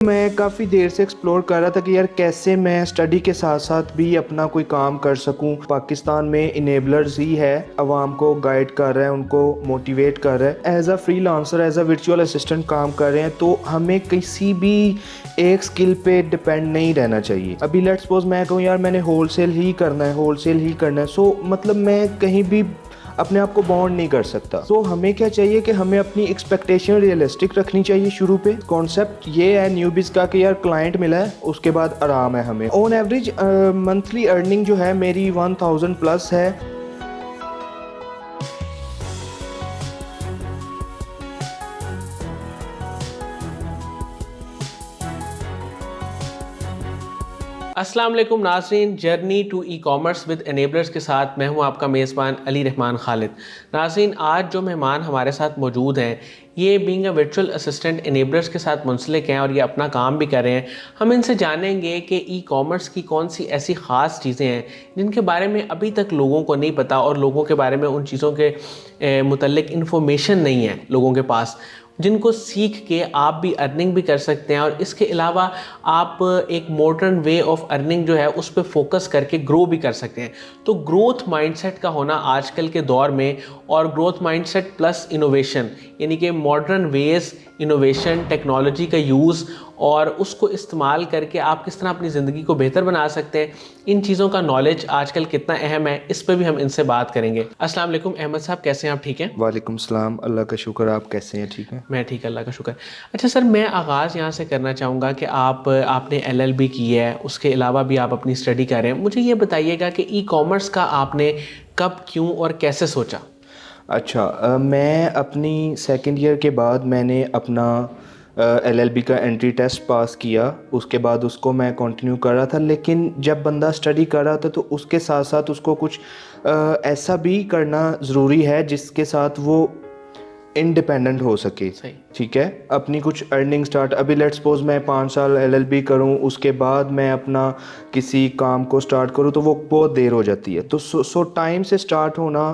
मैं काफ़ी देर से एक्सप्लोर कर रहा था कि यार कैसे मैं स्टडी के साथ साथ भी अपना कोई काम कर सकूं। पाकिस्तान में इनेबलर्स ही है, आवाम को गाइड कर रहा है, उनको मोटिवेट कर रहा है। As a freelancer, as a virtual assistant काम कर रहे हैं, तो हमें किसी भी एक स्किल पे डिपेंड नहीं रहना चाहिए। अभी लेट्स सपोज मैं कहूँ यार मैंने होलसेल ही करना है, होलसेल ही करना है, सो मतलब मैं कहीं भी अपने आप को बाउंड नहीं कर सकता। तो हमें क्या चाहिए कि हमें अपनी एक्सपेक्टेशन रियलिस्टिक रखनी चाहिए। शुरू पे कॉन्सेप्ट ये है न्यूबीज का कि यार क्लाइंट मिला है, उसके बाद आराम है। हमें ऑन एवरेज मंथली अर्निंग जो है मेरी 1000 प्लस है। अस्सलाम वालेकुम नाज़रीन, journey to e commerce with enablers के साथ मैं हूं आपका मेज़बान अली रहमान खालिद। नाज़रीन, आज जो मेहमान हमारे साथ मौजूद हैं ये being a virtual assistant enablers के साथ मुंसलिक हैं और ये अपना काम भी कर रहे हैं। हम इनसे जानेंगे कि ई कॉमर्स की कौन सी ऐसी ख़ास चीज़ें हैं जिनके बारे में अभी तक लोगों को नहीं पता और लोगों के बारे में उन चीज़ों के मुतल्लिक इन्फॉर्मेशन नहीं है लोगों के पास, जिनको सीख के आप भी अर्निंग भी कर सकते हैं और इसके अलावा आप एक मॉडर्न वे ऑफ अर्निंग जो है उस पर फोकस करके ग्रो भी कर सकते हैं। तो ग्रोथ माइंडसेट का होना आजकल के दौर में, और ग्रोथ माइंडसेट प्लस इनोवेशन, यानी कि मॉडर्न वेज, इनोवेशन, टेक्नोलॉजी का यूज़ और उसको इस्तेमाल करके आप किस तरह अपनी ज़िंदगी को बेहतर बना सकते हैं, इन चीज़ों का नॉलेज आजकल कितना अहम है, इस पर भी हम इनसे बात करेंगे। अस्सलाम वालेकुम अहमद साहब, कैसे हैं आप? ठीक हैं? वालेकुम सलाम, अल्लाह का शुक्र, आप कैसे हैं? ठीक है। मैं ठीक, अल्लाह का शुक्र। अच्छा सर, मैं आगाज़ यहाँ से करना चाहूँगा कि आपने एलएलबी की है, उसके अलावा भी आप अपनी स्टडी कर रहे हैं। मुझे ये बताइएगा कि ई कॉमर्स का आपने कब, क्यों और कैसे सोचा? अच्छा, मैं अपनी सेकंड ईयर के बाद मैंने अपना एलएलबी का एंट्री टेस्ट पास किया। उसके बाद उसको मैं कंटिन्यू कर रहा था, लेकिन जब बंदा स्टडी कर रहा था तो उसके साथ साथ उसको कुछ ऐसा भी करना ज़रूरी है जिसके साथ वो इंडिपेंडेंट हो सके। सही। ठीक है, अपनी कुछ अर्निंग स्टार्ट, अभी लेट्स सपोज मैं 5 साल एलएलबी करूं, उसके बाद मैं अपना किसी काम को स्टार्ट करूं तो वो बहुत देर हो जाती है। तो सो टाइम से स्टार्ट होना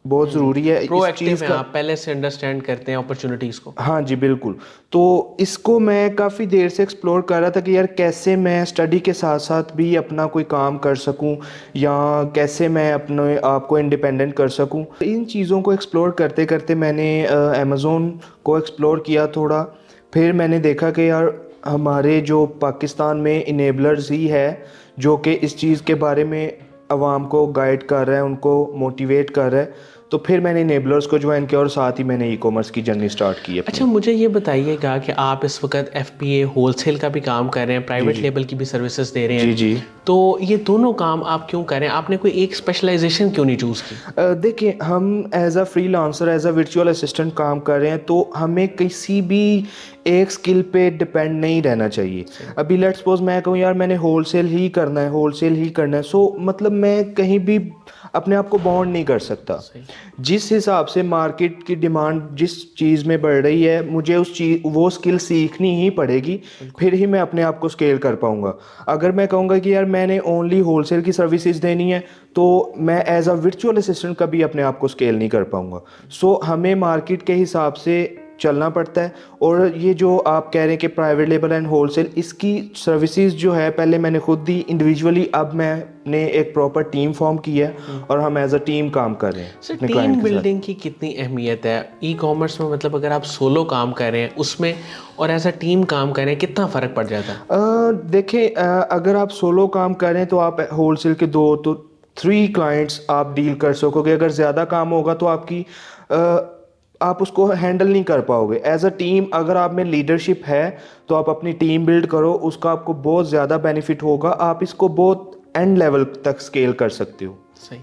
बहुत ज़रूरी है इस प्रोएक्टिव चीज़ हैं का। आप, पहले से अंडरस्टैंड करते हैं अपॉर्चुनिटीज़ को। हाँ जी, बिल्कुल। तो इसको मैं काफ़ी देर से एक्सप्लोर कर रहा था कि यार कैसे मैं स्टडी के साथ साथ भी अपना कोई काम कर सकूं, या कैसे मैं अपने आप को इंडिपेंडेंट कर सकूं। इन चीज़ों को एक्सप्लोर करते करते मैंने अमेज़ोन को एक्सप्लोर किया थोड़ा। फिर मैंने देखा कि यार हमारे जो पाकिस्तान में इनेबलर्स ही है जो कि इस चीज़ के बारे में आवाम को गाइड कर रहा है, उनको मोटिवेट कर रहा है। तो फिर मैंने इनेबलर्स को ज्वाइन किया और साथ ही मैंने ई कॉमर्स की जर्नी स्टार्ट की अपनी। अच्छा, मुझे ये बताइएगा कि आप इस वक्त एफपीए होलसेल का भी काम कर रहे हैं, प्राइवेट जी लेबल की भी सर्विसेज दे रहे जी हैं, जी। तो ये दोनों काम आप क्यों कर रहे हैं? आपने कोई एक स्पेशलाइजेशन क्यों नहीं चूज़ की? देखिए, हम as a freelancer, as a virtual assistant काम कर रहे हैं, तो हमें किसी भी एक स्किल पे डिपेंड नहीं रहना चाहिए। अभी लेट्स सपोज मैं कहूँ यार मैंने होलसेल ही करना है, होलसेल ही करना है, सो मतलब मैं कहीं भी अपने आप को बाउंड नहीं कर सकता। सही। जिस हिसाब से मार्केट की डिमांड जिस चीज़ में बढ़ रही है, मुझे उस चीज़ वो स्किल सीखनी ही पड़ेगी, फिर ही मैं अपने आप को स्केल कर पाऊँगा। अगर मैं कहूँगा कि यार मैंने ओनली होलसेल की सर्विसेज देनी है, तो मैं एज अ वर्चुअल असिस्टेंट कभी अपने आप को स्केल नहीं कर पाऊँगा। सो हमें मार्केट के हिसाब से चलना पड़ता है। और ये जो आप कह रहे हैं कि प्राइवेट लेबल एंड होलसेल, इसकी सर्विसेज जो है पहले मैंने खुद दी इंडिविजुअली, अब मैंने एक प्रॉपर टीम फॉर्म की है और हम एज अ टीम काम कर रहे हैं सर, अपने टीम क्लाइंट के साथ। बिल्डिंग की कितनी अहमियत है ई कॉमर्स में? मतलब अगर आप सोलो काम कर रहे हैं उसमें और एज अ टीम काम कर रहे हैं, कितना फ़र्क पड़ जाता है? देखें, अगर आप सोलो काम कर रहे हैं तो आप होलसेल के 2 तो 3 क्लाइंट्स आप डील कर सकोगे। अगर ज़्यादा काम होगा तो आप उसको हैंडल नहीं कर पाओगे। एज अ टीम अगर आप में लीडरशिप है तो आप अपनी टीम बिल्ड करो, उसका आपको बहुत ज़्यादा बेनिफिट होगा। आप इसको बहुत एंड लेवल तक स्केल कर सकते हो। सही।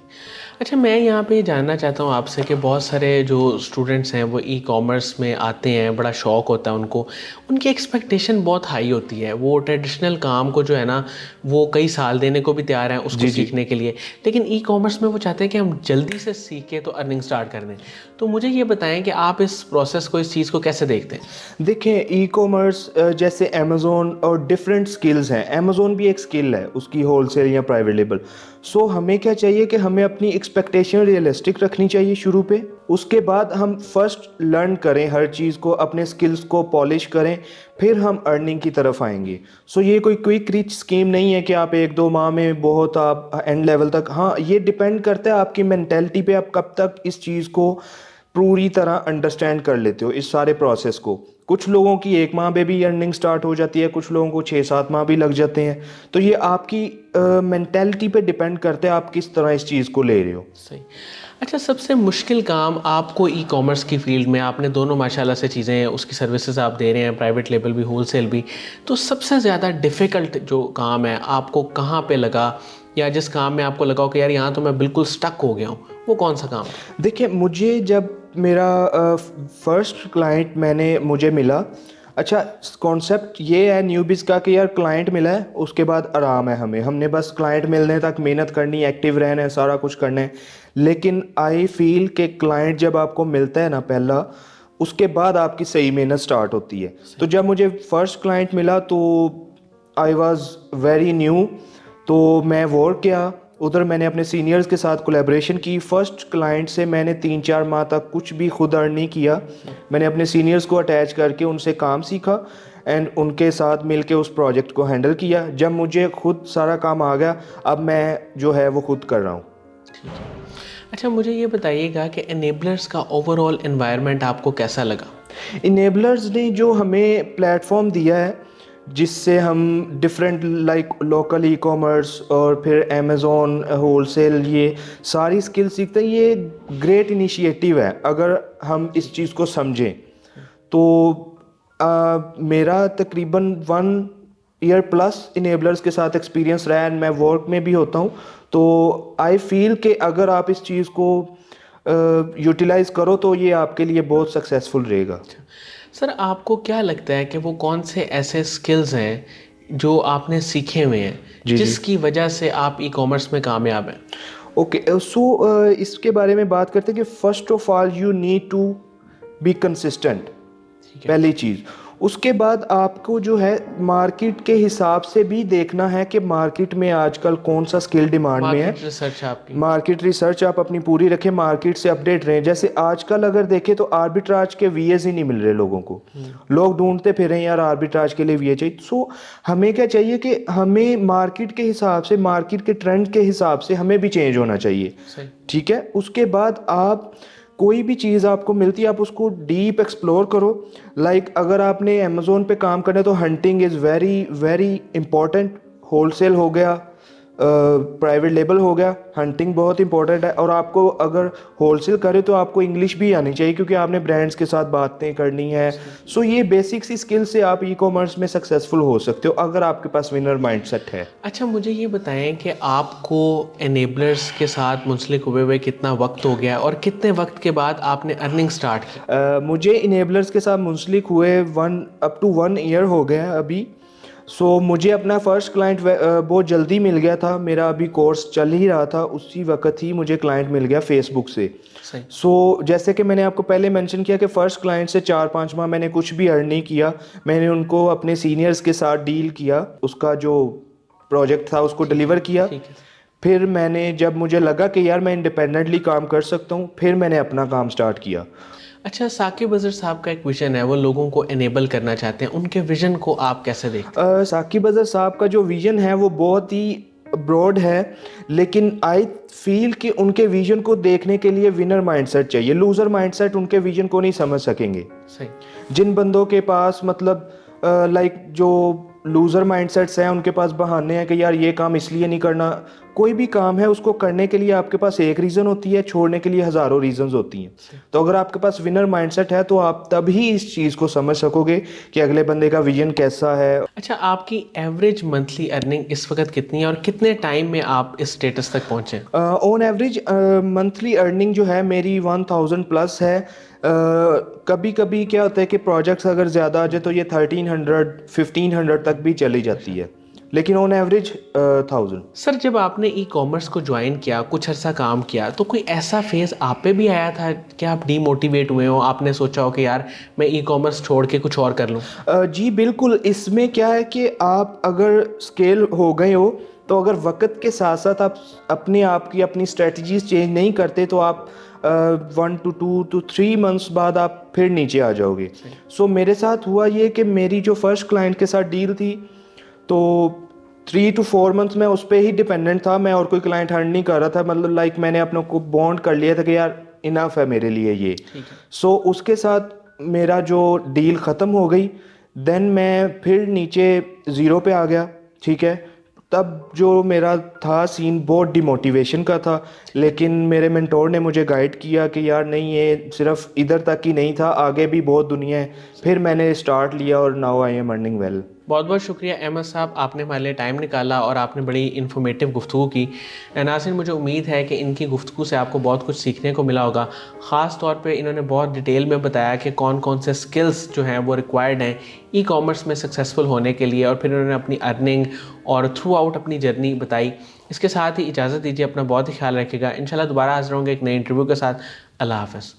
अच्छा, मैं यहाँ पे जानना चाहता हूँ आपसे कि बहुत सारे जो स्टूडेंट्स हैं वो ई कॉमर्स में आते हैं, बड़ा शौक़ होता है उनको, उनकी एक्सपेक्टेशन बहुत हाई होती है। वो ट्रेडिशनल काम को जो है ना वो कई साल देने को भी तैयार हैं उसको जी जी। सीखने के लिए, लेकिन ई कॉमर्स में वो चाहते हैं कि हम जल्दी से सीखें तो अर्निंग स्टार्ट कर दें। तो मुझे ये बताएं कि आप इस प्रोसेस को, इस चीज़ को कैसे देखते हैं? देखें, ई कॉमर्स जैसे अमेज़ोन और डिफरेंट स्किल्स हैं। अमेज़ोन भी एक स्किल है, उसकी होलसेल या प्राइवेट लेबल। सो हमें क्या चाहिए कि हमें अपनी एक्सपेक्टेशन रियलिस्टिक रखनी चाहिए शुरू पे। उसके बाद हम फर्स्ट लर्न करें हर चीज़ को, अपने स्किल्स को पॉलिश करें, फिर हम अर्निंग की तरफ आएंगे। सो ये कोई क्विक रिच स्कीम नहीं है कि आप 1-2 माह में बहुत आप एंड लेवल तक, हाँ ये डिपेंड करता है आपकी मेंटेलिटी पे, आप कब तक इस चीज़ को पूरी तरह अंडरस्टैंड कर लेते हो इस सारे प्रोसेस को। कुछ लोगों की 1 माह में भी अर्निंग स्टार्ट हो जाती है, कुछ लोगों को 6-7 माह भी लग जाते हैं। तो ये आपकी मेंटेलिटी पे डिपेंड करता है आप किस तरह इस चीज़ को ले रहे हो। सही। अच्छा, सबसे मुश्किल काम आपको ई कॉमर्स की फील्ड में, आपने दोनों माशाल्लाह से चीज़ें, उसकी सर्विसेज आप दे रहे हैं, प्राइवेट लेबल भी होलसेल भी, तो सबसे ज़्यादा डिफ़िकल्ट जो काम है आपको कहाँ पे लगा, या जिस काम में आपको लगा हो कि यार यहाँ तो मैं बिल्कुल स्टक हो गया हूँ, वो कौन सा काम है? देखिए, मुझे जब मेरा फर्स्ट क्लाइंट मुझे मिला, अच्छा कॉन्सेप्ट ये है न्यूबीज़ का कि यार क्लाइंट मिला है उसके बाद आराम है, हमने बस क्लाइंट मिलने तक मेहनत करनी है, एक्टिव रहना है, सारा कुछ करना है। लेकिन आई फील कि क्लाइंट जब आपको मिलता है ना पहला, उसके बाद आपकी सही मेहनत स्टार्ट होती है। तो जब मुझे फर्स्ट क्लाइंट मिला तो आई वॉज़ वेरी न्यू, तो मैं वर्क किया उधर, मैंने अपने सीनियर्स के साथ कोलैबोरेशन की। फर्स्ट क्लाइंट से मैंने 3-4 माह तक कुछ भी खुद अर्न नहीं किया, मैंने अपने सीनियर्स को अटैच करके उनसे काम सीखा एंड उनके साथ मिलके उस प्रोजेक्ट को हैंडल किया। जब मुझे खुद सारा काम आ गया, अब मैं जो है वो खुद कर रहा हूँ। अच्छा, मुझे ये बताइएगा कि एनेबलर्स का ओवरऑल एनवायरनमेंट आपको कैसा लगा? इनेबलर्स ने जो हमें प्लेटफॉर्म दिया है जिससे हम different like local e commerce और फिर अमेज़ॉन होलसेल, ये सारी स्किल सीखते हैं, ये ग्रेट इनिशिएटिव है अगर हम इस चीज़ को समझें। तो मेरा तकरीबन 1 ईयर प्लस इनेबलर्स के साथ एक्सपीरियंस रहा है एंड मैं वर्क में भी होता हूँ। तो आई फील कि अगर आप इस चीज़ को यूटिलाइज़ करो तो ये आपके लिए बहुत सक्सेसफुल रहेगा। सर, आपको क्या लगता है कि वो कौन से ऐसे स्किल्स हैं जो आपने सीखे हुए हैं जी। जिसकी वजह से आप ई कॉमर्स में कामयाब हैं? ओके, सो इसके बारे में बात करते हैं कि first of all you need to be consistent, पहली चीज़। उसके बाद आपको जो है मार्केट के हिसाब से भी देखना है कि मार्केट में आजकल कौन सा स्किल डिमांड में है। मार्केट रिसर्च आपकी। मार्केट रिसर्च आप अपनी पूरी रखें, मार्केट से अपडेट रहें। जैसे आजकल अगर देखें तो आर्बिट्राज के वीएस ही नहीं मिल रहे लोगों को, लोग ढूंढते फिर रहे हैं यार आर्बिट्राज के लिए वीए चाहिए। सो हमें क्या चाहिए कि हमें मार्केट के हिसाब से, मार्केट के ट्रेंड के हिसाब से हमें भी चेंज होना चाहिए। सही। ठीक है, उसके बाद आप कोई भी चीज़ आपको मिलती है आप उसको डीप एक्सप्लोर करो। लाइक अगर आपने अमेज़ोन पे काम करना है तो hunting is very very important. Wholesale हो गया, प्राइवेट लेबल हो गया, हंटिंग बहुत इंपॉर्टेंट है। और आपको अगर होलसेल करे तो आपको इंग्लिश भी आनी चाहिए क्योंकि आपने ब्रांड्स के साथ बातें करनी है। सो ये बेसिक सी स्किल से आप ई कॉमर्स में सक्सेसफुल हो सकते हो अगर आपके पास विनर माइंडसेट है। अच्छा, मुझे ये बताएं कि आपको एनेबलर्स के साथ मुंसलिक हुए कितना वक्त हो गया और कितने वक्त के बाद आपने अर्निंग स्टार्ट की? मुझे इनेबलर्स के साथ मुंसलिक हुए अप टू 1 ईयर हो गया अभी। सो मुझे अपना फ़र्स्ट क्लाइंट बहुत जल्दी मिल गया था, मेरा अभी कोर्स चल ही रहा था, उसी वक्त ही मुझे क्लाइंट मिल गया फेसबुक से। सही। सो जैसे कि मैंने आपको पहले मेंशन किया कि फ़र्स्ट क्लाइंट से 4-5 माह मैंने कुछ भी अर्न नहीं किया। मैंने उनको अपने सीनियर्स के साथ डील किया, उसका जो प्रोजेक्ट था उसको डिलीवर किया। ठीक है। फिर मैंने जब मुझे लगा कि यार मैं इंडिपेंडेंटली काम कर सकता हूँ, फिर मैंने अपना काम स्टार्ट किया। अच्छा, साकिब अज़हर साहब का एक विजन है, वो लोगों को एनेबल करना चाहते हैं, उनके विजन को आप कैसे देखते साकिब अज़हर साहब का जो विज़न है वो बहुत ही ब्रॉड है, लेकिन आई फील कि उनके विज़न को देखने के लिए विनर माइंडसेट चाहिए। लूज़र माइंडसेट उनके विज़न को नहीं समझ सकेंगे। सही। जिन बंदों के पास मतलब लाइक जो लूज़र माइंडसेट्स हैं उनके पास बहाने हैं कि यार ये काम इसलिए नहीं करना। कोई भी काम है उसको करने के लिए आपके पास एक रीज़न होती है, छोड़ने के लिए हज़ारों रीज़न्स होती हैं। तो अगर आपके पास विनर माइंडसेट है तो आप तभी इस चीज़ को समझ सकोगे कि अगले बंदे का विजन कैसा है। अच्छा, आपकी एवरेज मंथली अर्निंग इस वक्त कितनी है और कितने टाइम में आप इस स्टेटस तक पहुँचे? ऑन एवरेज मंथली अर्निंग जो है मेरी 1000 प्लस है। कभी कभी क्या होता है कि प्रोजेक्ट्स अगर ज़्यादा आ जाए तो ये 1300-1500 तक भी चली जाती है, लेकिन ऑन एवरेज 1000। सर, जब आपने ई कॉमर्स को ज्वाइन किया, कुछ अर्सा काम किया, तो कोई ऐसा फेज़ आप पे भी आया था कि आप डीमोटिवेट हुए हो, आपने सोचा हो कि यार मैं ई कॉमर्स छोड़ के कुछ और कर लूँ? जी बिल्कुल, इसमें क्या है कि आप अगर स्केल हो गए हो तो अगर वक्त के साथ साथ आप अपने आप की अपनी स्ट्रेटजीज चेंज नहीं करते तो आप 1 to 2 to 3 मंथ्स बाद आप फिर नीचे आ जाओगे। सो मेरे साथ हुआ ये कि मेरी जो फर्स्ट क्लाइंट के साथ डील थी तो 3 to 4 मंथ्स में उस पर ही डिपेंडेंट था, मैं और कोई क्लाइंट हर्न नहीं कर रहा था, मतलब लाइक मैंने अपने को बॉन्ड कर लिया था कि यार इनफ है मेरे लिए ये। सो उसके साथ मेरा जो डील ख़त्म हो गई, देन मैं फिर नीचे ज़ीरो पे आ गया, ठीक है। तब जो मेरा था सीन बहुत डिमोटिवेशन का था, लेकिन मेरे मेंटोर ने मुझे गाइड किया कि यार नहीं, ये सिर्फ इधर तक ही नहीं था, आगे भी बहुत दुनिया है। फिर मैंने स्टार्ट लिया और now I am earning well. बहुत बहुत शुक्रिया अहमद साहब, आपने हमारे लिए टाइम निकाला और आपने बड़ी इन्फॉर्मेटिव गुफ्तगू की। नाज़रीन, मुझे उम्मीद है कि इनकी गुफ्तगू से आपको बहुत कुछ सीखने को मिला होगा। ख़ास तौर पे इन्होंने बहुत डिटेल में बताया कि कौन कौन से स्किल्स जो हैं वो रिक्वायर्ड हैं ई कॉमर्स में सक्सेसफुल होने के लिए, और फिर उन्होंने अपनी अर्निंग और थ्रू आउट अपनी जर्नी बताई। इसके साथ ही इजाज़त दीजिए, अपना बहुत ही ख्याल रखिएगा। इंशाल्लाह दोबारा हाज़िर होंगे एक नए इंटरव्यू के साथ। अल्लाह हाफ़िज़।